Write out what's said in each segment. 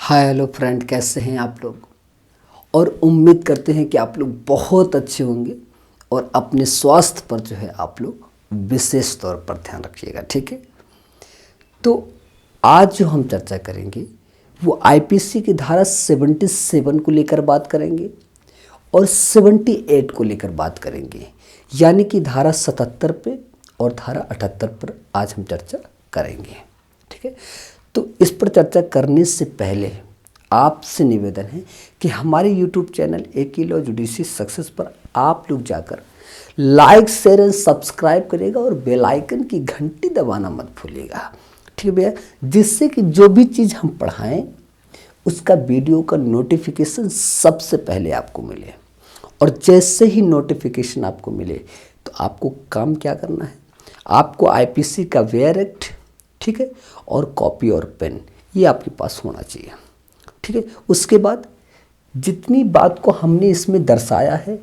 Hi hello friend, कैसे हैं आप लोग। और उम्मीद करते हैं कि आप लोग बहुत अच्छे होंगे और अपने स्वास्थ्य पर जो है आप लोग विशेष तौर पर ध्यान रखिएगा। ठीक है, तो आज जो हम चर्चा करेंगे वो आईपीसी की धारा 77 को लेकर बात करेंगे और 78 को लेकर बात करेंगे, यानी कि धारा 77 पे और धारा 78 पर आज हम चर्चा करेंगे। ठीक है, तो इस पर चर्चा करने से पहले आपसे निवेदन है कि हमारे YouTube चैनल एक लॉ जुडिशरी सक्सेस पर आप लोग जाकर लाइक शेयर एंड सब्सक्राइब करिएगा और बेल आइकन की घंटी दबाना मत भूलिएगा। ठीक है भैया, जिससे कि जो भी चीज़ हम पढ़ाएं उसका वीडियो का नोटिफिकेशन सबसे पहले आपको मिले। और जैसे ही नोटिफिकेशन आपको मिले तो आपको काम क्या करना है, आपको आईपीसी का वेयर एक्ट, ठीक है, और कॉपी और पेन ये आपके पास होना चाहिए। ठीक है, उसके बाद जितनी बात को हमने इसमें दर्शाया है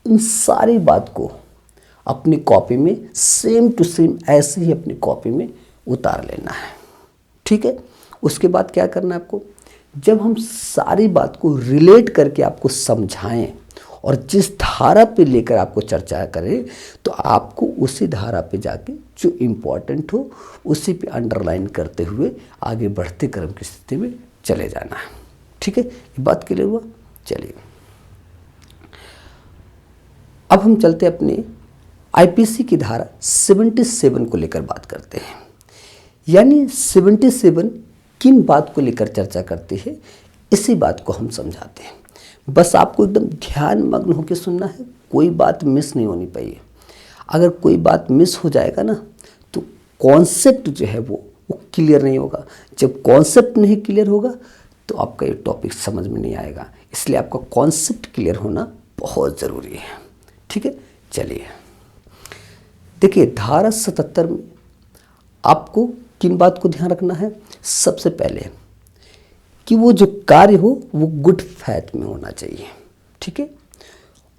इन सारी बात को अपनी कॉपी में सेम टू सेम ऐसे ही अपनी कॉपी में उतार लेना है। ठीक है, उसके बाद क्या करना है आपको, जब हम सारी बात को रिलेट करके आपको समझाएं और जिस धारा पे लेकर आपको चर्चा करें तो आपको उसी धारा पे जाके जो इम्पोर्टेंट हो उसी पे अंडरलाइन करते हुए आगे बढ़ते क्रम की स्थिति में चले जाना है। ठीक है, ये बात क्लियर हुआ। चलिए अब हम चलते अपने आईपीसी की धारा 77 को लेकर बात करते हैं। यानी 77 किन बात को लेकर चर्चा करती है इसी बात को हम समझाते हैं। बस आपको एकदम ध्यान मग्न होकर सुनना है, कोई बात मिस नहीं होनी चाहिए। अगर कोई बात मिस हो जाएगा ना तो कॉन्सेप्ट जो है वो क्लियर नहीं होगा। जब कॉन्सेप्ट नहीं क्लियर होगा तो आपका ये टॉपिक समझ में नहीं आएगा, इसलिए आपका कॉन्सेप्ट क्लियर होना बहुत ज़रूरी है। ठीक है, चलिए देखिए धारा 77 में आपको किन बात को ध्यान रखना है। सबसे पहले कि वो जो कार्य हो वो गुड फैथ में होना चाहिए। ठीक है,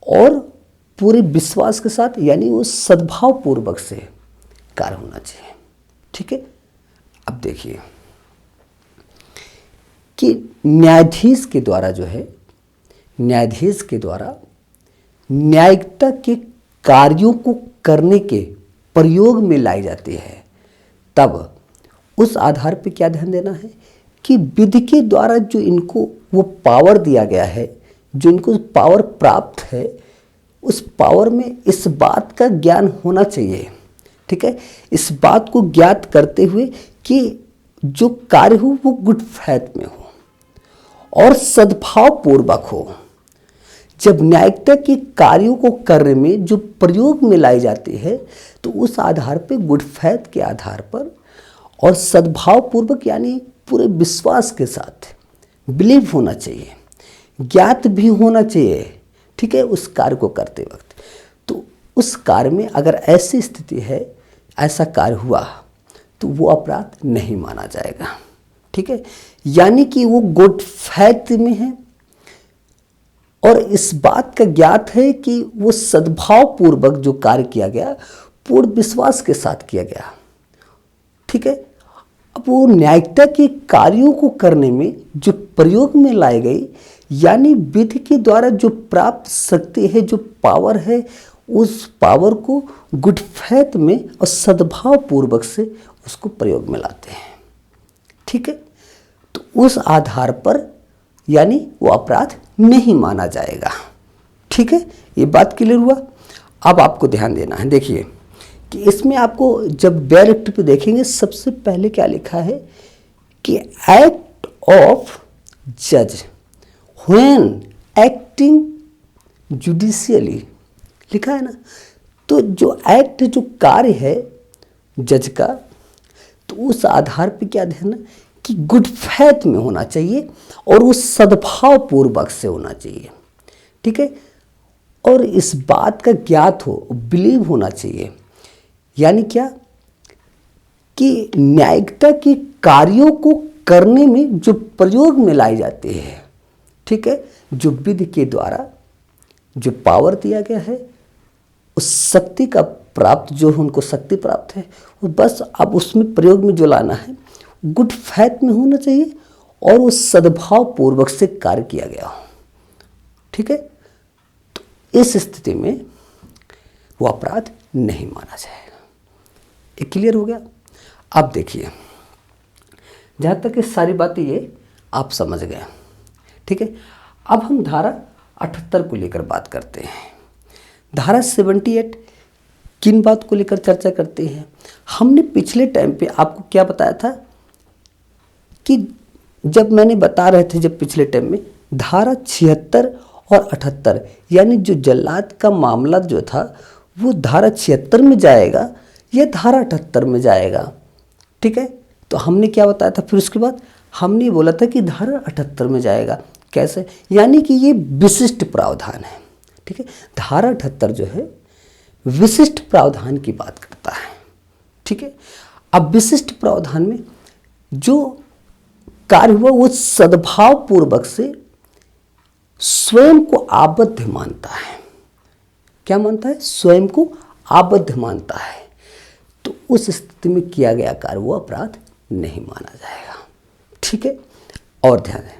और पूरे विश्वास के साथ, यानी वो सद्भाव पूर्वक से कार्य होना चाहिए। ठीक है, अब देखिए कि न्यायाधीश के द्वारा जो है, न्यायाधीश के द्वारा न्यायिकता के कार्यों को करने के प्रयोग में लाई जाती है, तब उस आधार पर क्या ध्यान देना है कि विधि के द्वारा जो इनको वो पावर दिया गया है, जो इनको पावर प्राप्त है, उस पावर में इस बात का ज्ञान होना चाहिए। ठीक है, इस बात को ज्ञात करते हुए कि जो कार्य हो वो गुड फैथ में हो और सद्भाव पूर्वक हो। जब न्यायिकता के कार्यों को करने में जो प्रयोग में लाई जाती है तो उस आधार पर गुड फैथ के आधार पर और सद्भाव पूर्वक यानी पूरे विश्वास के साथ बिलीव होना चाहिए, ज्ञात भी होना चाहिए। ठीक है, उस कार्य को करते वक्त तो उस कार्य में अगर ऐसी स्थिति है, ऐसा कार्य हुआ तो वो अपराध नहीं माना जाएगा। ठीक है, यानी कि वो गुड फैथ में है और इस बात का ज्ञात है कि वो सद्भाव पूर्वक जो कार्य किया गया पूर्ण विश्वास के साथ किया गया। ठीक है, अब वो न्यायिकता के कार्यों को करने में जो प्रयोग में लाई गई, यानी विधि के द्वारा जो प्राप्त शक्ति है, जो पावर है, उस पावर को गुड फैथ में और सद्भाव पूर्वक से उसको प्रयोग में लाते हैं। ठीक है, तो उस आधार पर यानी वो अपराध नहीं माना जाएगा। ठीक है, ये बात क्लियर हुआ। अब आपको ध्यान देना है, देखिए कि इसमें आपको जब वेयर एक्ट पे देखेंगे सबसे पहले क्या लिखा है कि एक्ट ऑफ जज व्हेन एक्टिंग जुडिशियली, लिखा है ना। तो जो एक्ट, जो कार्य है जज का, तो उस आधार पे क्या ध्यान है कि गुड फैथ में होना चाहिए और उस सद्भाव पूर्वक से होना चाहिए। ठीक है, और इस बात का ज्ञात हो, बिलीव होना चाहिए। यानी क्या कि न्यायिकता के कार्यों को करने में जो प्रयोग में लाई जाती है, ठीक है, जो विधि के द्वारा जो पावर दिया गया है, उस शक्ति का प्राप्त, जो उनको शक्ति प्राप्त है, वो बस अब उसमें प्रयोग में जो लाना है गुड फैथ में होना चाहिए और वो सद्भाव पूर्वक से कार्य किया गया हो, ठीक है, तो इस स्थिति में वो अपराध नहीं माना जाएगा। ये क्लियर हो गया। अब देखिए, जहाँ तक ये सारी बातें ये आप समझ गए, ठीक है। अब हम धारा 78 को लेकर बात करते हैं। धारा 78 किन बात को लेकर चर्चा करते हैं? हमने पिछले टाइम पे आपको क्या बताया था कि जब मैंने बता रहे थे, जब पिछले टाइम में धारा 76 और 78 यानी जो जल्लाद का मामला जो था वो धारा 76 में जाएगा या धारा 78 में जाएगा, ठीक है। तो हमने क्या बताया था, फिर उसके बाद हमने बोला था कि धारा 78 में जाएगा। कैसे? यानी कि ये विशिष्ट प्रावधान है, ठीक है। धारा 78 जो है विशिष्ट प्रावधान की बात करता है, ठीक है। अब विशिष्ट प्रावधान में जो कार्य हुआ वो सद्भाव पूर्वक से स्वयं को आबद्ध मानता है। क्या मानता है? स्वयं को आबद्ध मानता है। तो उस स्थिति में किया गया कार्य वो अपराध नहीं माना जाएगा, ठीक है। और ध्यान है,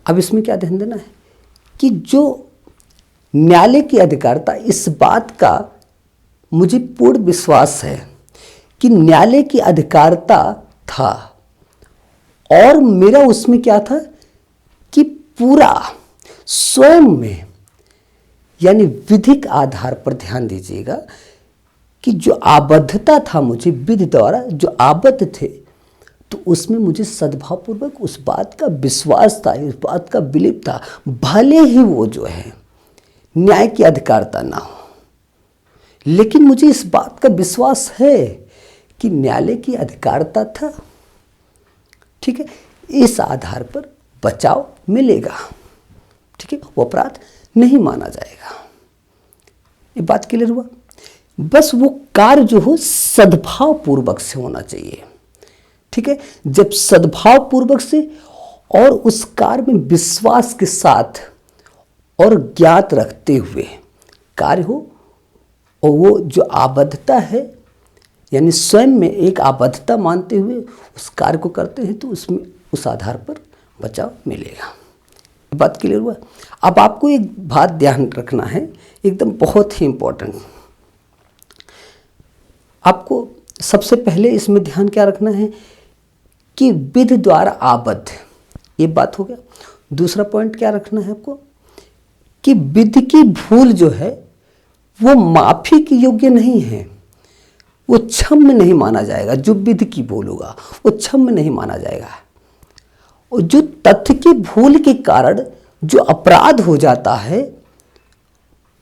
अब इसमें क्या ध्यान देना है कि जो न्यायालय की अधिकारिता, इस बात का मुझे पूर्ण विश्वास है कि न्यायालय की अधिकारिता था और मेरा उसमें क्या था कि पूरा स्वयं में, यानी विधिक आधार पर ध्यान दीजिएगा कि जो आबद्धता था मुझे विधि द्वारा जो आबद्ध थे, तो उसमें मुझे सद्भावपूर्वक उस बात का विश्वास था, इस बात का बिलीव था, भले ही वो जो है न्याय की अधिकारिता ना हो, लेकिन मुझे इस बात का विश्वास है कि न्यायालय की अधिकारिता था, ठीक है। इस आधार पर बचाव मिलेगा, ठीक है, वो अपराध नहीं माना जाएगा। ये बात क्लियर हुआ। बस वो कार्य जो हो सद्भाव पूर्वक से होना चाहिए, ठीक है। जब सद्भाव पूर्वक से और उस कार्य में विश्वास के साथ और ज्ञात रखते हुए कार्य हो, और वो जो आबद्धता है यानी स्वयं में एक आबद्धता मानते हुए उस कार्य को करते हैं, तो उसमें उस आधार पर बचाव मिलेगा। बात क्लियर हुआ। अब आपको एक बात ध्यान रखना है, एकदम बहुत ही इंपॉर्टेंट। आपको सबसे पहले इसमें ध्यान क्या रखना है कि विधि द्वारा आबद्ध, ये बात हो गया। दूसरा पॉइंट क्या रखना है आपको कि विधि की भूल जो है वो माफी के योग्य नहीं है, वो क्षम्य नहीं माना जाएगा। जो विधि की भूल होगा वो क्षम्य नहीं माना जाएगा। और जो तथ्य की भूल के कारण जो अपराध हो जाता है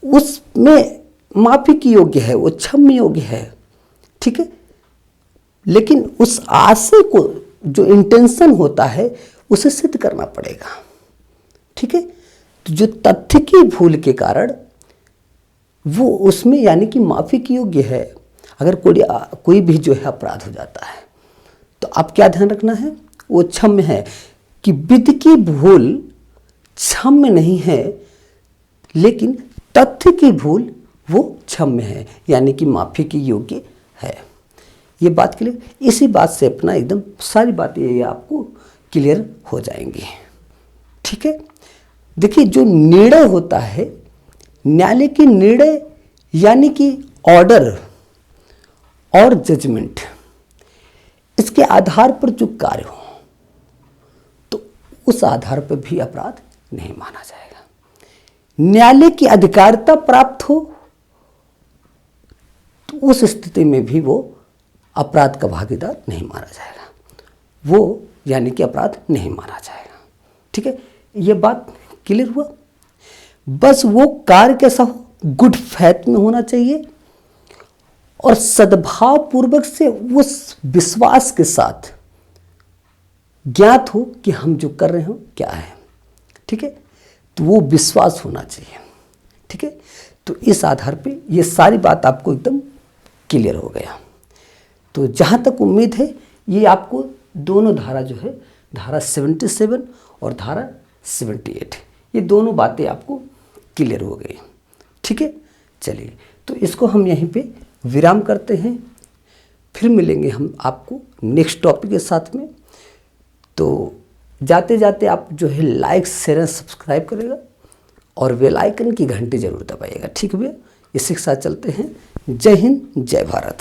उसमें माफी की योग्य है, वो क्षम्य योग्य है, ठीक है। लेकिन उस आशय को जो इंटेंशन होता है उसे सिद्ध करना पड़ेगा, ठीक है। तो जो तथ्य की भूल के कारण वो उसमें यानी कि माफी की योग्य है। अगर कोई भी जो है अपराध हो जाता है तो आप क्या ध्यान रखना है, वो क्षम्य है। कि विधि की भूल क्षम्य नहीं है, लेकिन तथ्य की भूल वो क्षम्य है, यानी कि माफी की योग्य है। ये बात क्लियर। इसी बात से अपना एकदम सारी बातें ये आपको क्लियर हो जाएंगी, ठीक है। देखिए, जो निर्णय होता है न्यायालय की निर्णय यानी कि ऑर्डर और जजमेंट, इसके आधार पर जो कार्य हो तो उस आधार पर भी अपराध नहीं माना जाएगा। न्यायालय की अधिकारिता प्राप्त हो तो उस स्थिति में भी वो अपराध का भागीदार नहीं माना जाएगा, वो यानी कि अपराध नहीं माना जाएगा, ठीक है। ये बात क्लियर हुआ। बस वो कार्य कैसा हो, गुड फैथ में होना चाहिए और सद्भाव पूर्वक से उस विश्वास के साथ ज्ञात हो कि हम जो कर रहे हो क्या है, ठीक है। तो वो विश्वास होना चाहिए, ठीक है। तो इस आधार पे ये सारी बात आपको एकदम क्लियर हो गया। तो जहाँ तक उम्मीद है ये आपको दोनों धारा जो है धारा 77 और धारा 78 ये दोनों बातें आपको क्लियर हो गई, ठीक है। चलिए, तो इसको हम यहीं पे विराम करते हैं, फिर मिलेंगे हम आपको नेक्स्ट टॉपिक के साथ में। तो जाते जाते आप जो है लाइक शेयर सब्सक्राइब करेगा और बेल आइकन की घंटी जरूर दबाइएगा। ठीक है भैया, इसी के साथ चलते हैं। जय हिंद, जय भारत।